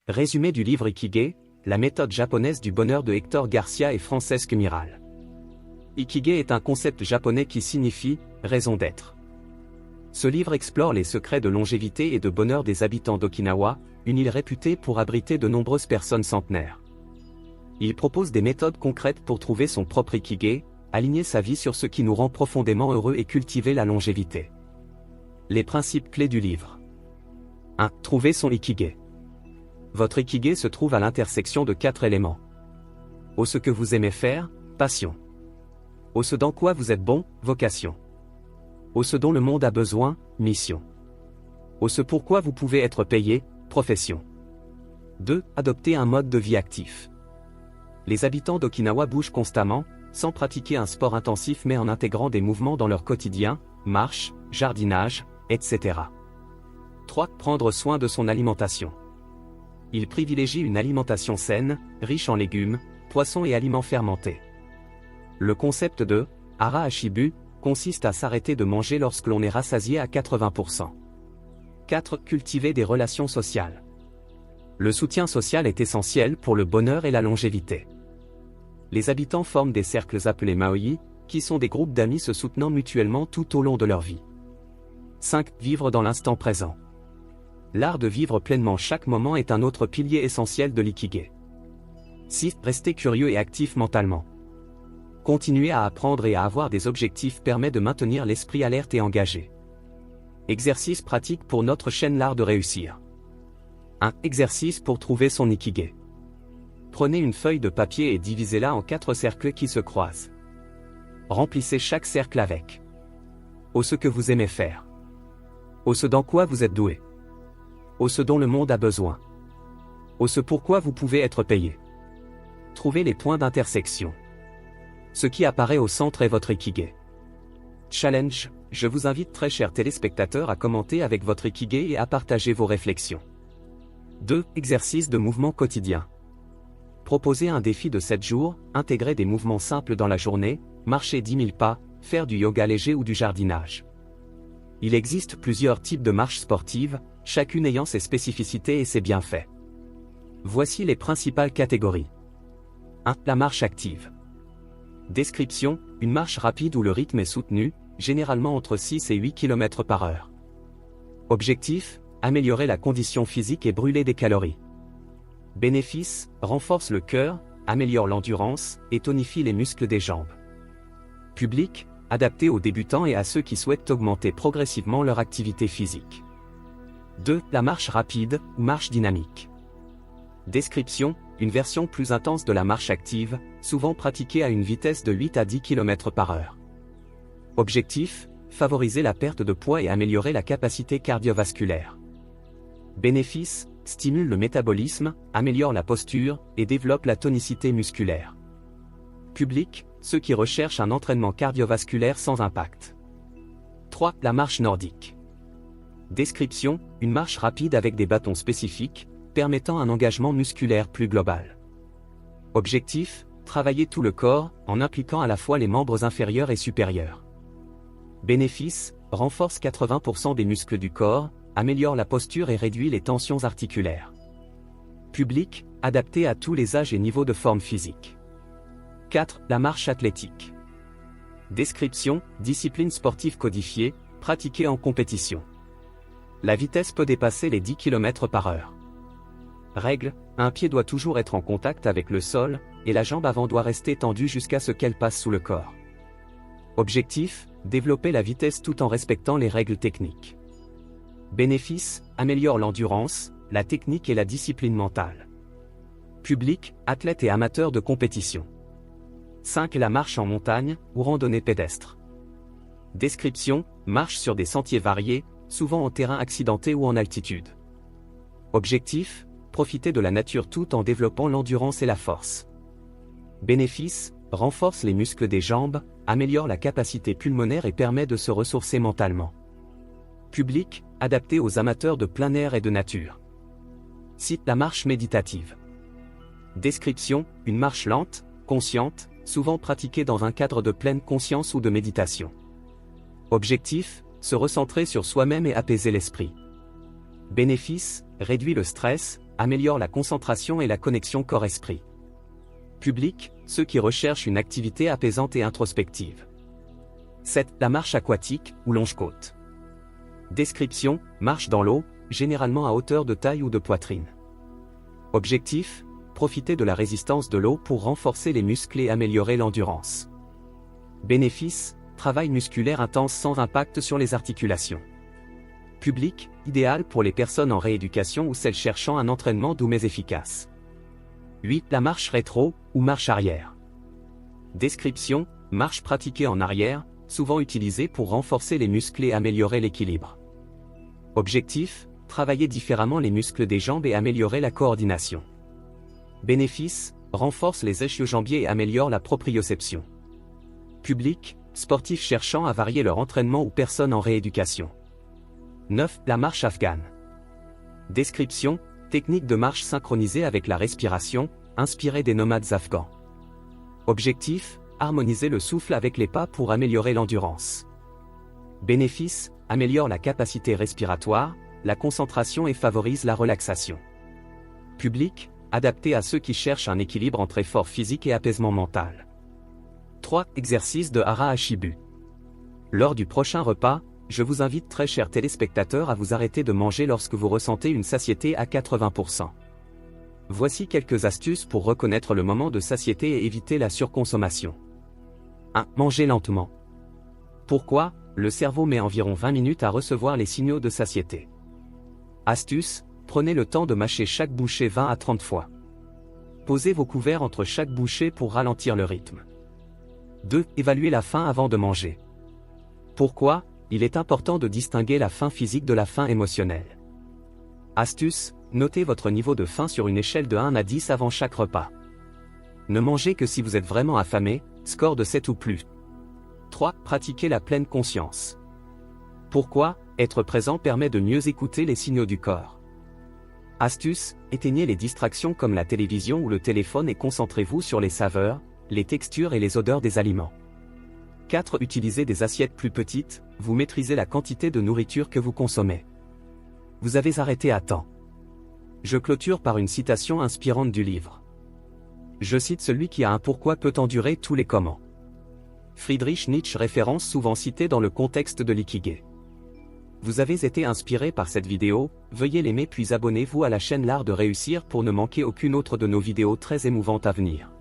Résumé du livre Ikigai, la méthode japonaise du bonheur de Hector Garcia et Francesque Miral. Ikigai est un concept japonais qui signifie « raison d'être ». Ce livre explore les secrets de longévité et de bonheur des habitants d'Okinawa, une île réputée pour abriter de nombreuses personnes centenaires. Il propose des méthodes concrètes pour trouver son propre Ikigai, aligner sa vie sur ce qui nous rend profondément heureux et cultiver la longévité. Les principes clés du livre. 1. Trouver son Ikigai. Votre Ikigai se trouve à l'intersection de 4 éléments. Au ce que vous aimez faire, passion. Au ce dans quoi vous êtes bon, vocation. Au ce dont le monde a besoin, mission. Au ce pourquoi vous pouvez être payé, profession. 2. Adopter un mode de vie actif. Les habitants d'Okinawa bougent constamment, sans pratiquer un sport intensif mais en intégrant des mouvements dans leur quotidien, marche, jardinage, etc. 3. Prendre soin de son alimentation. Il privilégie une alimentation saine, riche en légumes, poissons et aliments fermentés. Le concept de « hara hashibu » consiste à s'arrêter de manger lorsque l'on est rassasié à 80%. 4. Cultiver des relations sociales. Le soutien social est essentiel pour le bonheur et la longévité. Les habitants forment des cercles appelés maoi, qui sont des groupes d'amis se soutenant mutuellement tout au long de leur vie. 5. Vivre dans l'instant présent. L'art de vivre pleinement chaque moment est un autre pilier essentiel de l'ikigai. 6. Rester curieux et actif mentalement. Continuer à apprendre et à avoir des objectifs permet de maintenir l'esprit alerte et engagé. Exercice pratique pour notre chaîne L'Art de réussir. 1. Exercice pour trouver son ikigai. Prenez une feuille de papier et divisez-la en 4 cercles qui se croisent. Remplissez chaque cercle avec au ce que vous aimez faire. Au ce dans quoi vous êtes doué. Au ce dont le monde a besoin. Au ce pourquoi vous pouvez être payé. Trouvez les points d'intersection. Ce qui apparaît au centre est votre Ikigai. Challenge, je vous invite très chers téléspectateurs à commenter avec votre Ikigai et à partager vos réflexions. 2. Exercice de mouvement quotidien. Proposez un défi de 7 jours, intégrez des mouvements simples dans la journée, marcher 10 000 pas, faire du yoga léger ou du jardinage. Il existe plusieurs types de marches sportives, chacune ayant ses spécificités et ses bienfaits. Voici les principales catégories. 1. La marche active. Description, une marche rapide où le rythme est soutenu, généralement entre 6 et 8 km par heure. Objectif, améliorer la condition physique et brûler des calories. Bénéfice, renforce le cœur, améliore l'endurance et tonifie les muscles des jambes. Public, adapté aux débutants et à ceux qui souhaitent augmenter progressivement leur activité physique. 2. La marche rapide, ou marche dynamique. Description, une version plus intense de la marche active, souvent pratiquée à une vitesse de 8 à 10 km par heure. Objectif, favoriser la perte de poids et améliorer la capacité cardiovasculaire. Bénéfice, stimule le métabolisme, améliore la posture et développe la tonicité musculaire. Public, ceux qui recherchent un entraînement cardiovasculaire sans impact. 3. La marche nordique. Description, une marche rapide avec des bâtons spécifiques, permettant un engagement musculaire plus global. Objectif, travailler tout le corps, en impliquant à la fois les membres inférieurs et supérieurs. Bénéfice, renforce 80% des muscles du corps, améliore la posture et réduit les tensions articulaires. Public, adapté à tous les âges et niveaux de forme physique. 4. La marche athlétique. Description, discipline sportive codifiée, pratiquée en compétition. La vitesse peut dépasser les 10 km par heure. Règle, un pied doit toujours être en contact avec le sol, et la jambe avant doit rester tendue jusqu'à ce qu'elle passe sous le corps. Objectif, développer la vitesse tout en respectant les règles techniques. Bénéfice, améliore l'endurance, la technique et la discipline mentale. Public, athlètes et amateurs de compétition. 5. La marche en montagne, ou randonnée pédestre. Description, marche sur des sentiers variés, souvent en terrain accidenté ou en altitude. Objectif, profiter de la nature tout en développant l'endurance et la force. Bénéfice, renforce les muscles des jambes, améliore la capacité pulmonaire et permet de se ressourcer mentalement. Public, adapté aux amateurs de plein air et de nature. 6. La marche méditative. Description, une marche lente, consciente, souvent pratiquée dans un cadre de pleine conscience ou de méditation. Objectif, se recentrer sur soi-même et apaiser l'esprit. Bénéfice, réduit le stress, améliore la concentration et la connexion corps-esprit. Public, ceux qui recherchent une activité apaisante et introspective. 7. La marche aquatique, ou longe-côte. Description, marche dans l'eau, généralement à hauteur de taille ou de poitrine. Objectif, profiter de la résistance de l'eau pour renforcer les muscles et améliorer l'endurance. Bénéfice, travail musculaire intense sans impact sur les articulations. Public, idéal pour les personnes en rééducation ou celles cherchant un entraînement doux mais efficace. 8. La marche rétro, ou marche arrière. Description, marche pratiquée en arrière, souvent utilisée pour renforcer les muscles et améliorer l'équilibre. Objectif, travailler différemment les muscles des jambes et améliorer la coordination. Bénéfice, renforce les ischio-jambiers et améliore la proprioception. Public, sportifs cherchant à varier leur entraînement ou personnes en rééducation. 9. La marche afghane. Description, technique de marche synchronisée avec la respiration, inspirée des nomades afghans. Objectif, harmoniser le souffle avec les pas pour améliorer l'endurance. Bénéfice, améliore la capacité respiratoire, la concentration et favorise la relaxation. Public, adapté à ceux qui cherchent un équilibre entre effort physique et apaisement mental. 3. Exercice de Hara Hashibu. Lors du prochain repas, je vous invite très chers téléspectateurs à vous arrêter de manger lorsque vous ressentez une satiété à 80%. Voici quelques astuces pour reconnaître le moment de satiété et éviter la surconsommation. 1. Manger lentement. Pourquoi ? Le cerveau met environ 20 minutes à recevoir les signaux de satiété. Astuce, prenez le temps de mâcher chaque bouchée 20 à 30 fois. Posez vos couverts entre chaque bouchée pour ralentir le rythme. 2. Évaluez la faim avant de manger. Pourquoi ? Il est important de distinguer la faim physique de la faim émotionnelle. Astuce, notez votre niveau de faim sur une échelle de 1 à 10 avant chaque repas. Ne mangez que si vous êtes vraiment affamé, score de 7 ou plus. 3. Pratiquez la pleine conscience. Pourquoi ? Être présent permet de mieux écouter les signaux du corps. Astuce, éteignez les distractions comme la télévision ou le téléphone et concentrez-vous sur les saveurs, les textures et les odeurs des aliments. 4. Utilisez des assiettes plus petites, vous maîtrisez la quantité de nourriture que vous consommez. Vous avez arrêté à temps. Je clôture par une citation inspirante du livre. Je cite celui qui a un pourquoi peut endurer tous les comment. Friedrich Nietzsche, référence souvent citée dans le contexte de l'ikigai. Vous avez été inspiré par cette vidéo, veuillez l'aimer puis abonnez-vous à la chaîne L'Art de Réussir pour ne manquer aucune autre de nos vidéos très émouvantes à venir.